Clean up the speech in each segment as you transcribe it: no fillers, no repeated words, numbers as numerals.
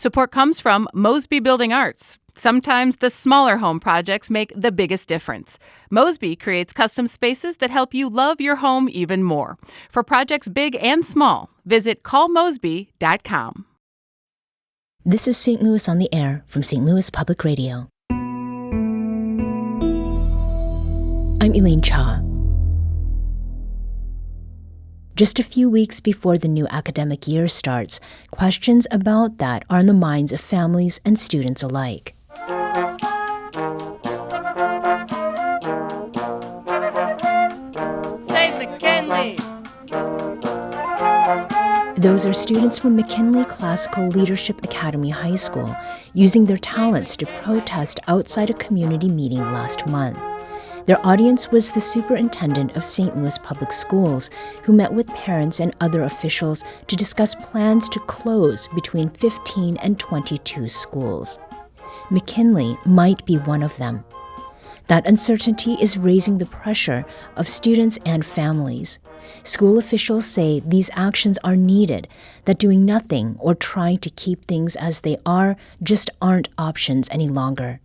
Support comes from Mosby Building Arts. Sometimes the smaller home projects make the biggest difference. Mosby creates custom spaces that help you love your home even more. For projects big and small, visit callmosby.com. This is St. Louis on the Air from St. Louis Public Radio. I'm Elaine Cha. Just a few weeks before the new academic year starts, questions about that are on the minds of families and students alike. Say McKinley! Those are students from McKinley Classical Leadership Academy High School using their talents to protest outside a community meeting last month. Their audience was the superintendent of St. Louis Public Schools, who met with parents and other officials to discuss plans to close between 15 and 22 schools. McKinley might be one of them. That uncertainty is raising the pressure of students and families. School officials say these actions are needed, that doing nothing or trying to keep things as they are just aren't options any longer.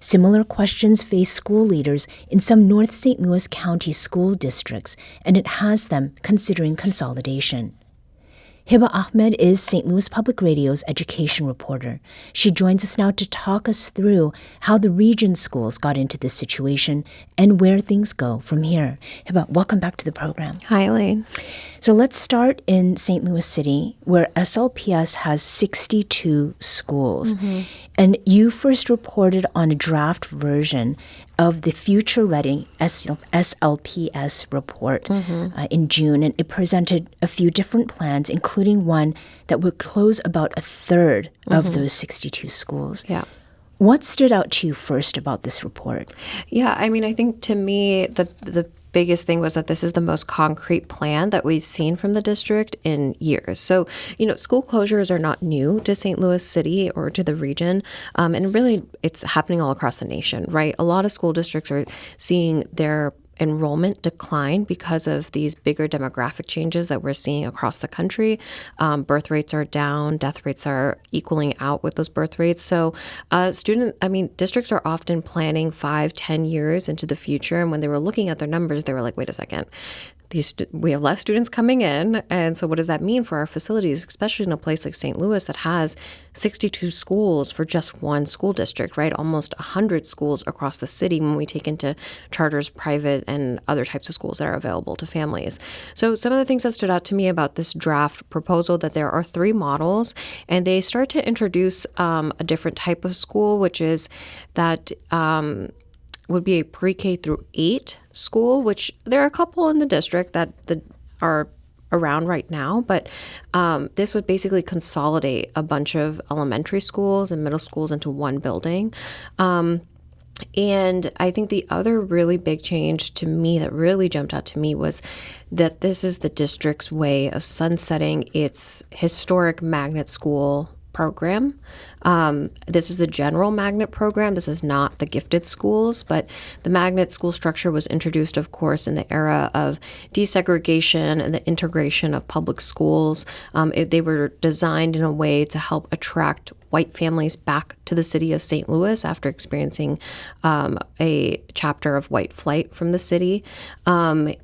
Similar questions face school leaders in some North St. Louis County school districts, and it has them considering consolidation. Hiba Ahmad is St. Louis Public Radio's education reporter. She joins us now to talk us through how the region schools got into this situation and where things go from here. Hiba, welcome back to the program. Hi, Elaine. So let's start in St. Louis City, where SLPS has 62 schools. Mm-hmm. And you first reported on a draft version of the Future Ready SLPS report in June, and it presented a few different plans, including one that would close about a third of those 62 schools. Yeah. What stood out to you first about this report? Yeah, I mean, I think to me, the biggest thing was that this is the most concrete plan that we've seen from the district in years. So, school closures are not new to St. Louis City or to the region. And really, it's happening all across the nation, right? A lot of school districts are seeing their enrollment decline because of these bigger demographic changes that we're seeing across the country. Birth rates are down, death rates are equaling out with those birth rates. So districts are often planning 5-10 years into the future. And when they were looking at their numbers, they were like, wait a second, we have less students coming in. And so what does that mean for our facilities, especially in a place like St. Louis that has 62 schools for just one school district, right? Almost 100 schools across the city when we take into charters, private, and other types of schools that are available to families. So some of the things that stood out to me about this draft proposal, that there are 3 models, and they start to introduce a different type of school, which is that would be a pre-K through 8 school, which there are a couple in the district that are around right now, but this would basically consolidate a bunch of elementary schools and middle schools into one building. And I think the other really big change to me that really jumped out to me was that this is the district's way of sunsetting its historic magnet school program. This is the general magnet program. This is not the gifted schools, but the magnet school structure was introduced, of course, in the era of desegregation and the integration of public schools. They were designed in a way to help attract white families back to the city of St. Louis after experiencing a chapter of white flight from the city. As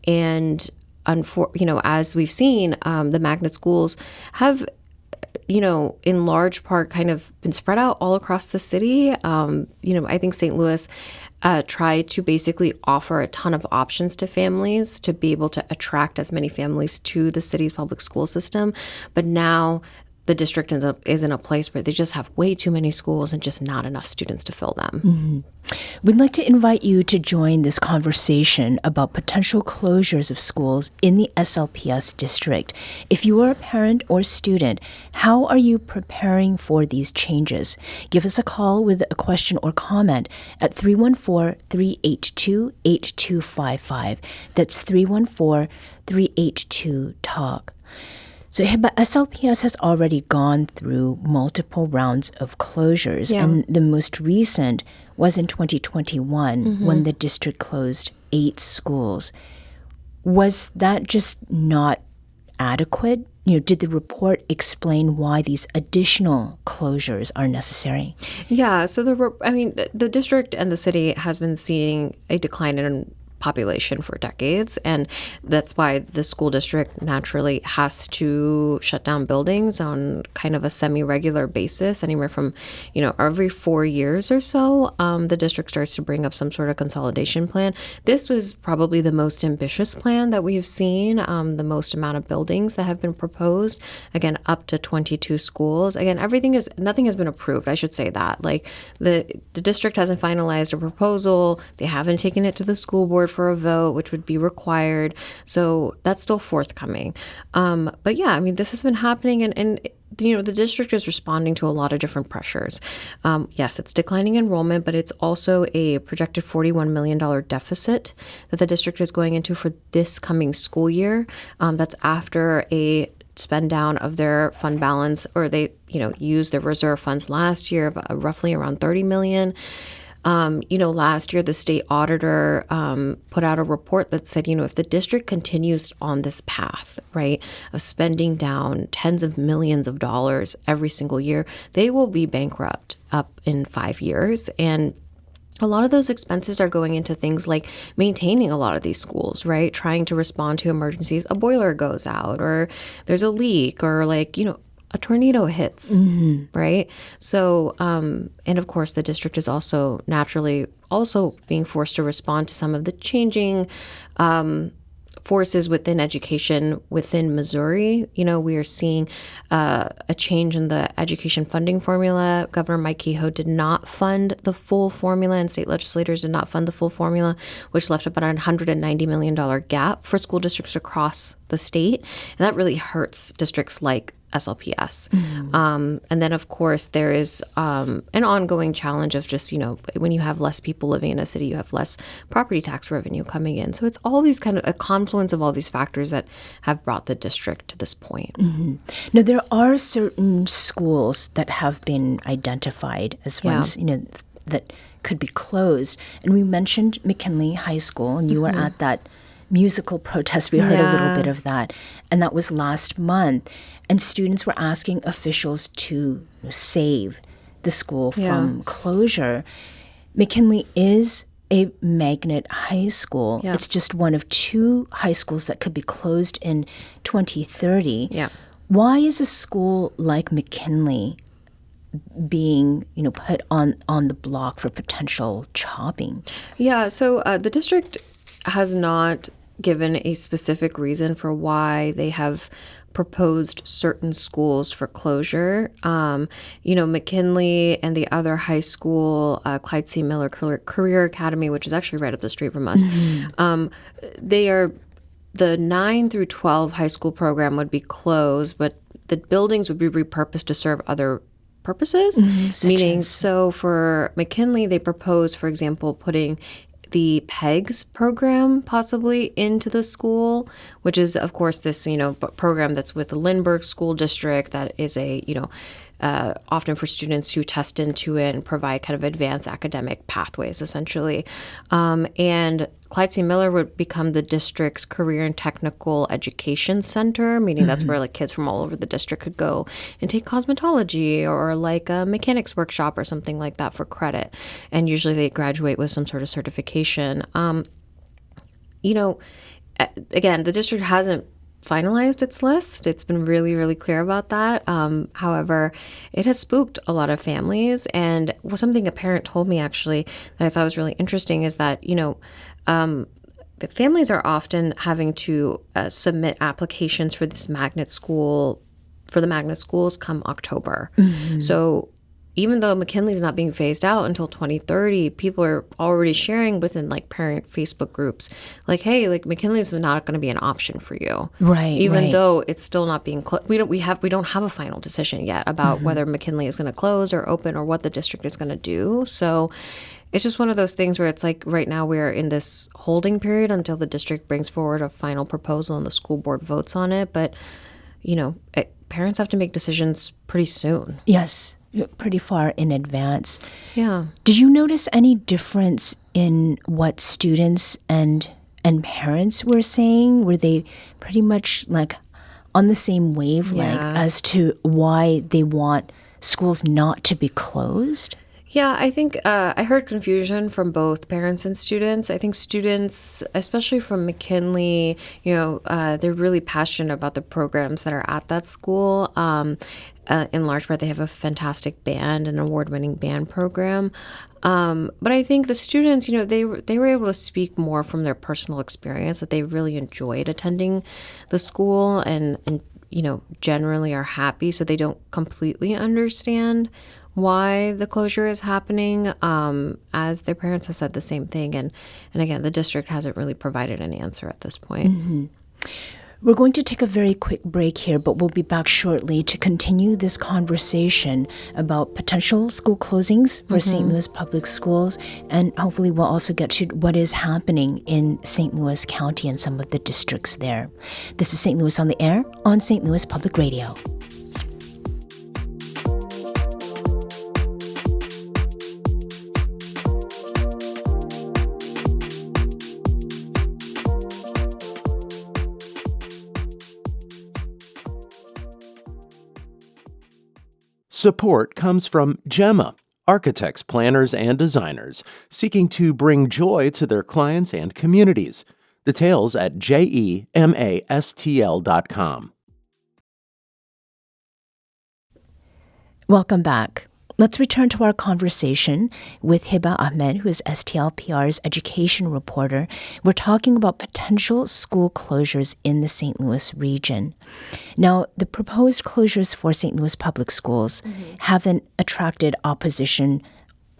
we've seen, the magnet schools have in large part kind of been spread out all across the city. I think St. Louis tried to basically offer a ton of options to families to be able to attract as many families to the city's public school system. But now the district is in a place where they just have way too many schools and just not enough students to fill them. Mm-hmm. We'd like to invite you to join this conversation about potential closures of schools in the SLPS district. If you are a parent or student, how are you preparing for these changes? Give us a call with a question or comment at 314-382-8255. That's 314-382-TALK. So SLPS has already gone through multiple rounds of closures, and the most recent was in 2021 when the district closed 8 schools. Was that just not adequate did the report explain why these additional closures are necessary? Yeah, so the district and the city has been seeing a decline in population for decades, and that's why the school district naturally has to shut down buildings on kind of a semi-regular basis, anywhere from every 4 years or so. The district starts to bring up some sort of consolidation plan. This was probably the most ambitious plan that we've seen, the most amount of buildings that have been proposed, again up to 22 schools. Again, nothing has been approved, I should say that. Like the district hasn't finalized a proposal, they haven't taken it to the school board for a vote, which would be required. So that's still forthcoming. But yeah, I mean, this has been happening, and the district is responding to a lot of different pressures. Yes, it's declining enrollment, but it's also a projected $41 million deficit that the district is going into for this coming school year. That's after a spend down of their fund balance, or they used their reserve funds last year of roughly around $30 million. Last year, the state auditor put out a report that said, if the district continues on this path, right, of spending down tens of millions of dollars every single year, they will be bankrupt up in 5 years. And a lot of those expenses are going into things like maintaining a lot of these schools, right? Trying to respond to emergencies. A boiler goes out, or there's a leak, or a tornado hits, right? So, and of course, the district is also naturally being forced to respond to some of the changing forces within education within Missouri. We are seeing a change in the education funding formula. Governor Mike Kehoe did not fund the full formula, and state legislators did not fund the full formula, which left about a $190 million gap for school districts across the state. And that really hurts districts like SLPS. And then, of course, there is an ongoing challenge of just, when you have less people living in a city, you have less property tax revenue coming in. So it's all these kind of a confluence of all these factors that have brought the district to this point. Now, there are certain schools that have been identified as ones, that could be closed. And we mentioned McKinley High School, and you were at that musical protest. We heard a little bit of that. And that was last month. And students were asking officials to save the school from closure. McKinley is a magnet high school. It's just one of 2 high schools that could be closed in 2030. Why is a school like McKinley being, put on the block for potential chopping? So the district has not given a specific reason for why they have proposed certain schools for closure. McKinley and the other high school, Clyde C. Miller Career Academy, which is actually right up the street from us, they are the 9 through 12 high school program would be closed, but the buildings would be repurposed to serve other purposes. Meaning, so for McKinley, they propose, for example, putting the PEGS program possibly into the school, which is, of course, this, program that's with the Lindbergh School District that is a, often for students who test into it and provide kind of advanced academic pathways, essentially. And Clyde C. Miller would become the district's career and technical education center, meaning that's where kids from all over the district could go and take cosmetology or a mechanics workshop or something like that for credit. And usually they graduate with some sort of certification. Again, the district hasn't finalized its list. It's been really, really clear about that. However, it has spooked a lot of families. And something a parent told me actually that I thought was really interesting is that, families are often having to submit applications for this magnet school, for the magnet schools come October. So even though McKinley is not being phased out until 2030, people are already sharing within parent Facebook groups, hey, McKinley is not going to be an option for you, right? Even though it's still not being we don't have a final decision yet about whether McKinley is going to close or open or what the district is going to do. So it's just one of those things where it's right now we're in this holding period until the district brings forward a final proposal and the school board votes on it. But parents have to make decisions pretty soon. Yes. Pretty far in advance. Yeah. Did you notice any difference in what students and parents were saying? Were they pretty much on the same wavelength Yeah. as to why they want schools not to be closed? Yeah, I think I heard confusion from both parents and students. I think students, especially from McKinley, they're really passionate about the programs that are at that school. In large part, they have a fantastic band, an award-winning band program. But I think the students, they were able to speak more from their personal experience, that they really enjoyed attending the school and generally are happy, so they don't completely understand why the closure is happening, as their parents have said the same thing. And again, the district hasn't really provided an answer at this point. We're going to take a very quick break here, but we'll be back shortly to continue this conversation about potential school closings for St. Louis Public Schools, and hopefully we'll also get to what is happening in St. Louis County and some of the districts there. This is St. Louis on the Air on St. Louis Public Radio. Support comes from Gemma, architects, planners, and designers seeking to bring joy to their clients and communities. Details at gemastl.com. Welcome back. Let's return to our conversation with Hiba Ahmad, who is STLPR's education reporter. We're talking about potential school closures in the St. Louis region. Now, the proposed closures for St. Louis public schools haven't attracted opposition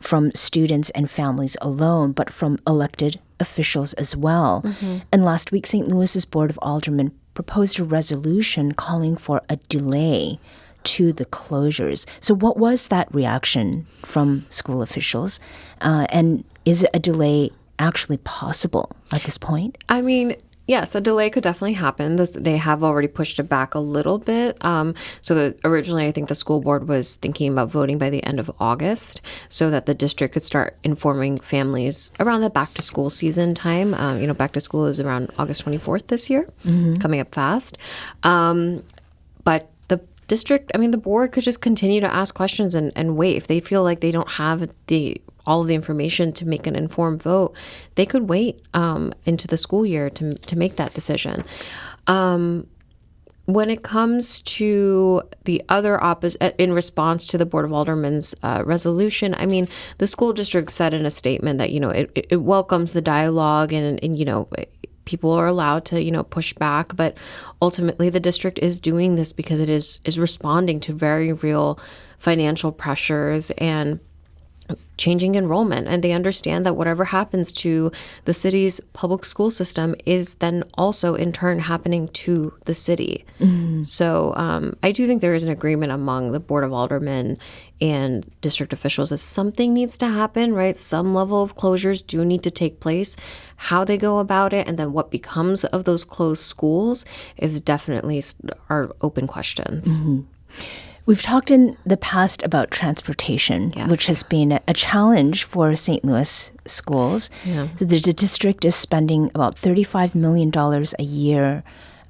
from students and families alone, but from elected officials as well. And last week, St. Louis's Board of Aldermen proposed a resolution calling for a delay to the closures. So what was that reaction from school officials? And is a delay actually possible at this point? I mean, yes, a delay could definitely happen. They have already pushed it back a little bit. Originally, I think the school board was thinking about voting by the end of August so that the district could start informing families around the back to school season time. Back to school is around August 24th this year, coming up fast. But the board could just continue to ask questions and wait. If they feel like they don't have all of the information to make an informed vote, they could wait into the school year to make that decision. When it comes to the other in response to the Board of Aldermen's resolution, the school district said in a statement that, it welcomes the dialogue and people are allowed to, push back, but ultimately the district is doing this because it is responding to very real financial pressures and changing enrollment. And they understand that whatever happens to the city's public school system is then also in turn happening to the city. So I do think there is an agreement among the Board of Aldermen and district officials that something needs to happen, right? Some level of closures do need to take place. How they go about it and then what becomes of those closed schools is definitely are open questions. We've talked in the past about transportation, which has been a challenge for St. Louis schools. So the district is spending about $35 million a year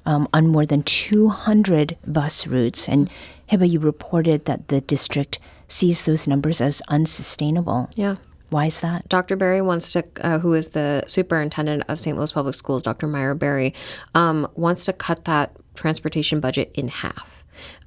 on more than 200 bus routes. And Hiba, you reported that the district sees those numbers as unsustainable. Yeah. Why is that? Dr. Berry wants to, who is the superintendent of St. Louis Public Schools, Dr. Myra Berry, wants to cut that transportation budget in half.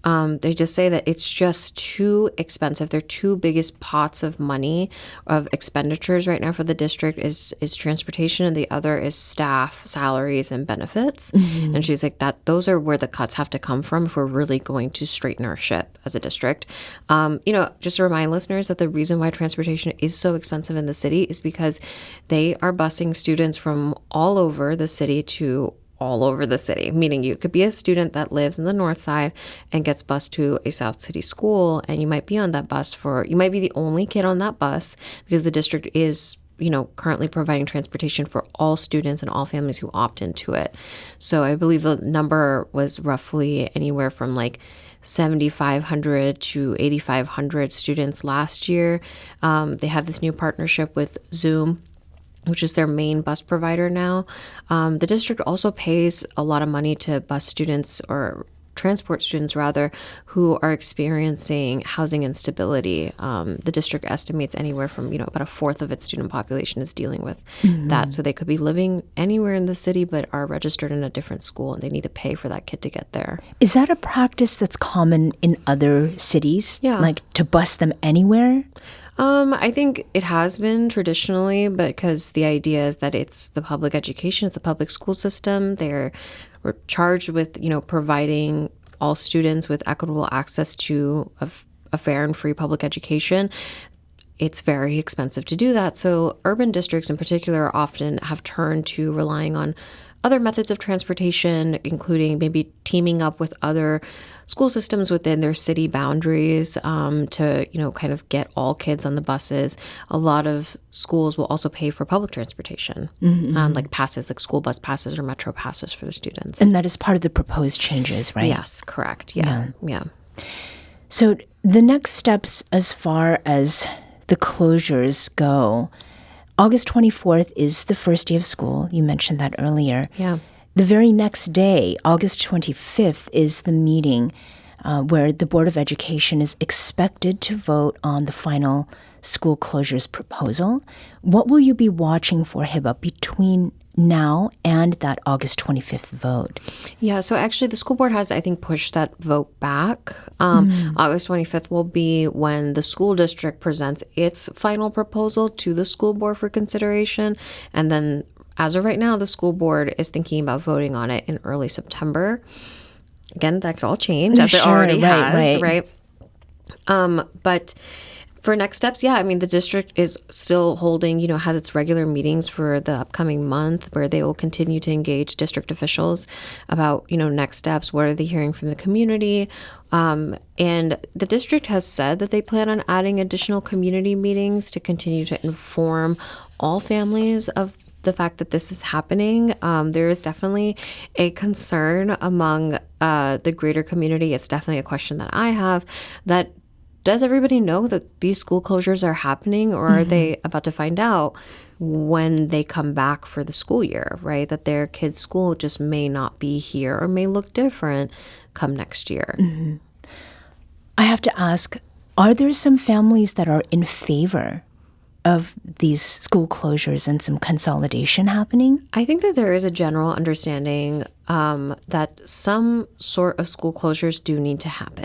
They just say that it's just too expensive. Their two biggest pots of money of expenditures right now for the district is transportation, and the other is staff salaries and benefits. And she's like, those are where the cuts have to come from if we're really going to straighten our ship as a district. Just to remind listeners that the reason why transportation is so expensive in the city is because they are busing students from all over the city to all over the city, meaning you could be a student that lives in the north side and gets bused to a South City school, and you might be on that bus you might be the only kid on that bus because the district is currently providing transportation for all students and all families who opt into it. So I believe the number was roughly anywhere from 7,500 to 8,500 students last year. They have this new partnership with Zoom, which is their main bus provider now. The district also pays a lot of money to bus students or transport students rather, who are experiencing housing instability. The district estimates anywhere from, about a fourth of its student population is dealing with that. So they could be living anywhere in the city, but are registered in a different school, and they need to pay for that kid to get there. Is that a practice that's common in other cities? Yeah. Like to bus them anywhere? I think it has been traditionally, because the idea is that it's the public education, it's the public school system. We're charged with, providing all students with equitable access to a fair and free public education. It's very expensive to do that. So urban districts in particular often have turned to relying on other methods of transportation, including maybe teaming up with other school systems within their city boundaries to, kind of get all kids on the buses. A lot of schools will also pay for public transportation, like passes, like school bus passes or metro passes for the students. And that is part of the proposed changes, right? Yes, correct. Yeah. So the next steps as far as the closures go, August 24th is the first day of school. You mentioned that earlier. Yeah. The very next day, August 25th, is the meeting where the Board of Education is expected to vote on the final school closures proposal. What will you be watching for, Hiba, between now and that August 25th vote? Yeah, so actually the school board has, I think, pushed that vote back. August 25th will be when the school district presents its final proposal to the school board for consideration. And then as of right now, the school board is thinking about voting on it in early September. Again, that could all change, as it already has, right? But for next steps, the district is still holding, has its regular meetings for the upcoming month where they will continue to engage district officials about, next steps. What are they hearing from the community? And the district has said that they plan on adding additional community meetings to continue to inform all families of the fact that this is happening. There is definitely a concern among the greater community. It's definitely a question that I have, that does everybody know that these school closures are happening, or are they about to find out when they come back for the school year, right? That their kid's school just may not be here or may look different come next year. I have to ask, are there some families that are in favor of these school closures and some consolidation happening? I think that there is a general understanding that some sort of school closures do need to happen.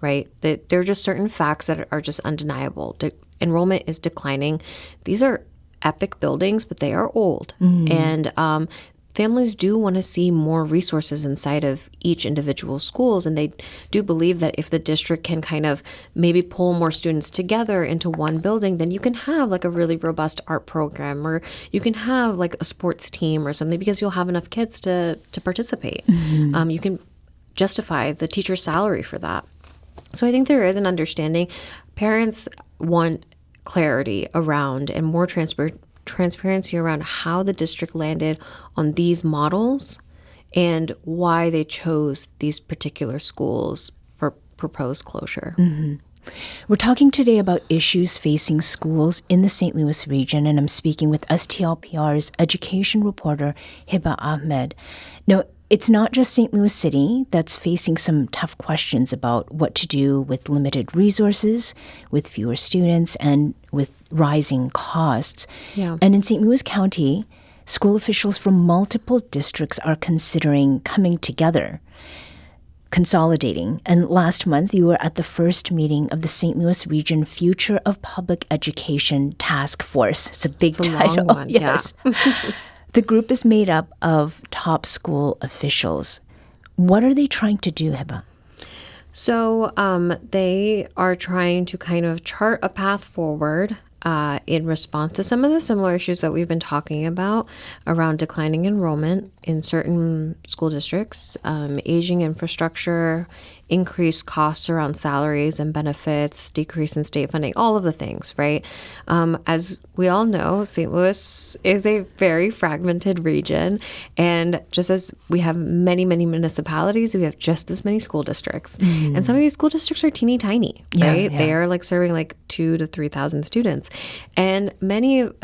Right? That there are just certain facts that are just undeniable. Enrollment is declining. These are epic buildings, but they are old. And families do want to see more resources inside of each individual schools. And they do believe that if the district can kind of maybe pull more students together into one building, then you can have like a really robust art program, or you can have like a sports team or something, because you'll have enough kids to participate. You can justify the teacher's salary for that. So I think there is an understanding. Parents want clarity around and more transparency around how the district landed on these models and why they chose these particular schools for proposed closure. We're talking today about issues facing schools in the St. Louis region, and I'm speaking with STLPR's education reporter, Hiba Ahmad. Now, it's not just St. Louis City that's facing some tough questions about what to do with limited resources, with fewer students, and with rising costs. And in St. Louis County, school officials from multiple districts are considering coming together, consolidating. And last month, you were at the first meeting of the St. Louis Region Future of Public Education Task Force. It's a big title. Long one. Yes. The group is made up of top school officials. What are they trying to do, Hiba? So they are trying to kind of chart a path forward in response to some of the similar issues that we've been talking about around declining enrollment in certain school districts, aging infrastructure, increased costs around salaries and benefits, decrease in state funding, all of the things, right? As we all know, St. Louis is a very fragmented region. And just as we have many, many municipalities, we have just as many school districts. And some of these school districts are teeny tiny, right? They are like serving like 2,000 to 3,000 students. And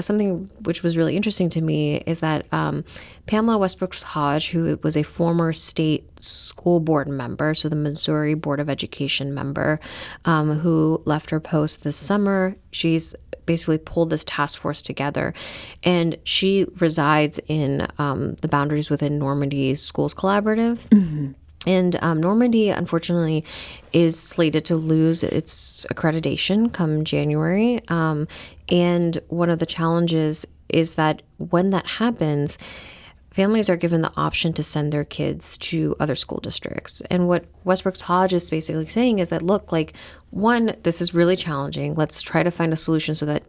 something which was really interesting to me is that Pamela Westbrooks Hodge, who was a former state school board member, so the Missouri Board of Education member, who left her post this summer. She's basically pulled this task force together, and she resides in the boundaries within Normandy Schools Collaborative. Mm-hmm. And Normandy, unfortunately, is slated to lose its accreditation come January. And one of the challenges is that when that happens, families are given the option to send their kids to other school districts. And what Westbrook's Hodge is basically saying is that, look, like, one, this is really challenging. Let's try to find a solution so that,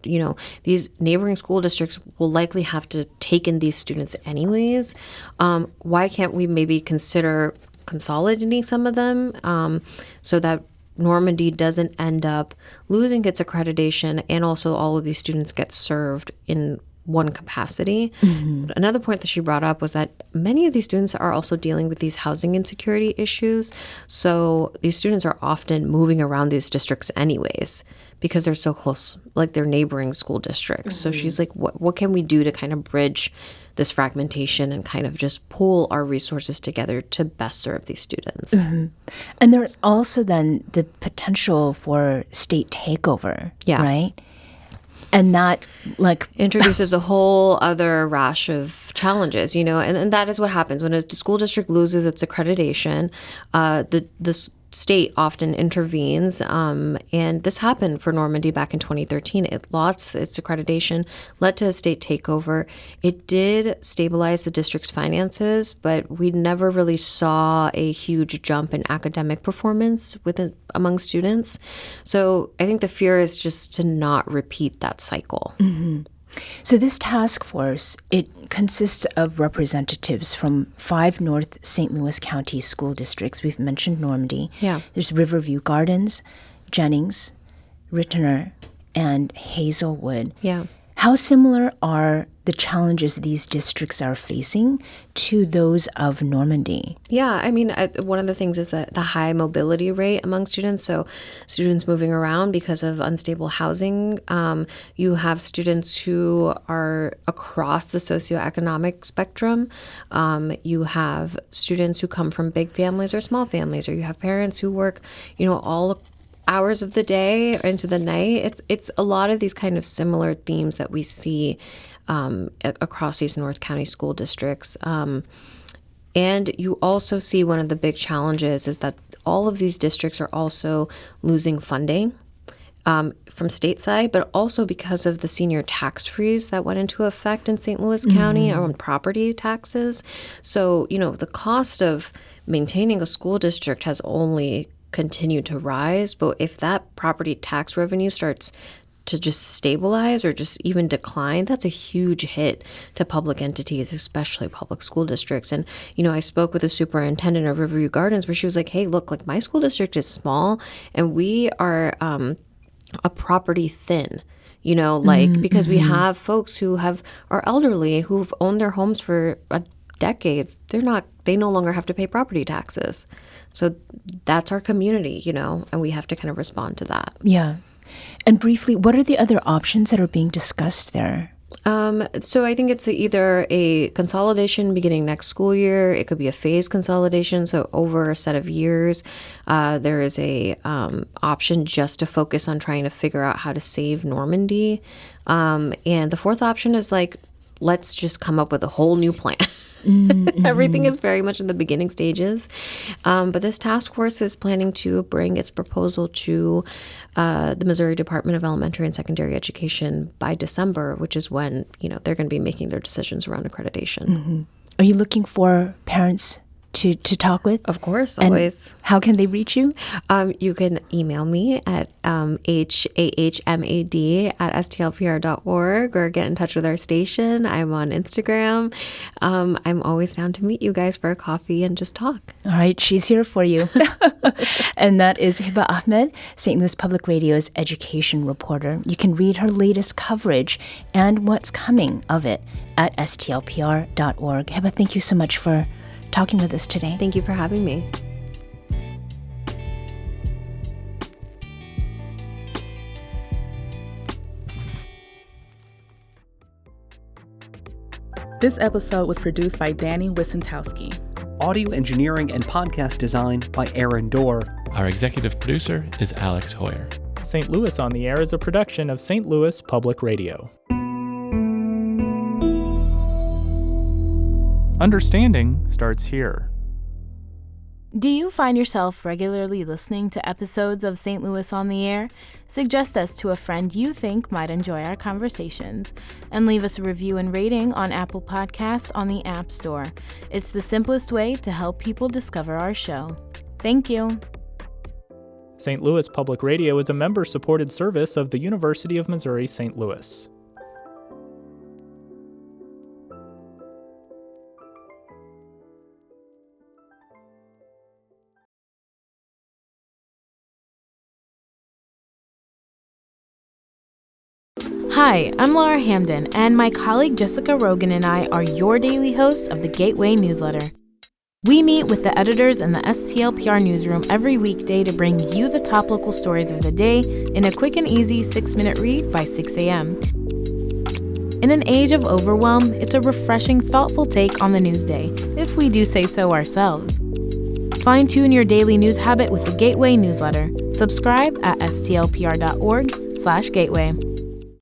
these neighboring school districts will likely have to take in these students anyways. Why can't we maybe consider consolidating some of them so that Normandy doesn't end up losing its accreditation, and also all of these students get served in one capacity. Mm-hmm. Another point that she brought up was that many of these students are also dealing with these housing insecurity issues. So these students are often moving around these districts anyways because they're so close, like they're neighboring school districts. Mm-hmm. So she's like, what can we do to kind of bridge this fragmentation and kind of just pool our resources together to best serve these students? Mm-hmm. And there's also then the potential for state takeover, right? And that introduces a whole other rash of challenges, and that is what happens when a school district loses its accreditation. The state often intervenes, and this happened for Normandy back in 2013. It lost its accreditation, led to a state takeover. It did stabilize the district's finances, but we never really saw a huge jump in academic performance among students. So I think the fear is just to not repeat that cycle. Mm-hmm. So this task force, it consists of representatives from 5 North St. Louis County school districts. We've mentioned Normandy. Yeah. There's Riverview Gardens, Jennings, Ritenour, and Hazelwood. Yeah. How similar are the challenges these districts are facing to those of Normandy? Yeah, I mean, one of the things is that the high mobility rate among students. So students moving around because of unstable housing. You have students who are across the socioeconomic spectrum. You have students who come from big families or small families, or you have parents who work, all hours of the day into the night. It's a lot of these kind of similar themes that we see across these North County school districts. And you also see one of the big challenges is that all of these districts are also losing funding from stateside, but also because of the senior tax freeze that went into effect in St. Louis County on property taxes. So, the cost of maintaining a school district has only continued to rise. But if that property tax revenue starts to just stabilize or just even decline, that's a huge hit to public entities, especially public school districts. And, I spoke with the superintendent of Riverview Gardens where she was like, hey, look, like my school district is small and we are a property thin, because we have folks who are elderly, who've owned their homes for decades. They no longer have to pay property taxes. So that's our community, and we have to kind of respond to that. Yeah. And briefly, what are the other options that are being discussed there? So I think it's either a consolidation beginning next school year. It could be a phased consolidation, so over a set of years. There is a option just to focus on trying to figure out how to save Normandy. And the fourth option is let's just come up with a whole new plan. Mm-hmm. Everything is very much in the beginning stages. But this task force is planning to bring its proposal to the Missouri Department of Elementary and Secondary Education by December, which is when, they're going to be making their decisions around accreditation. Mm-hmm. Are you looking for parents to talk with? Of course, and always. How can they reach you? You can email me at hahmad@stlpr.org or get in touch with our station. I'm on Instagram. I'm always down to meet you guys for a coffee and just talk. All right, she's here for you. And that is Hiba Ahmad, St. Louis Public Radio's education reporter. You can read her latest coverage and what's coming of it at STLPR.org. Hiba, thank you so much for talking with us today. Thank you for having me. This episode was produced by Danny Wissentowski. Audio engineering and podcast design by Aaron Dorr. Our executive producer is Alex Hoyer. St. Louis on the Air is a production of St. Louis Public Radio. Understanding starts here. Do you find yourself regularly listening to episodes of St. Louis on the Air? Suggest us to a friend you think might enjoy our conversations, and leave us a review and rating on Apple Podcasts on the App Store. It's the simplest way to help people discover our show. Thank you. St. Louis Public Radio is a member-supported service of the University of Missouri St. Louis. Hi, I'm Laura Hamden, and my colleague Jessica Rogan and I are your daily hosts of the Gateway newsletter. We meet with the editors in the STLPR newsroom every weekday to bring you the top local stories of the day in a quick and easy 6-minute read by 6 a.m. In an age of overwhelm, it's a refreshing, thoughtful take on the news day, if we do say so ourselves. Fine-tune your daily news habit with the Gateway newsletter. Subscribe at stlpr.org/gateway.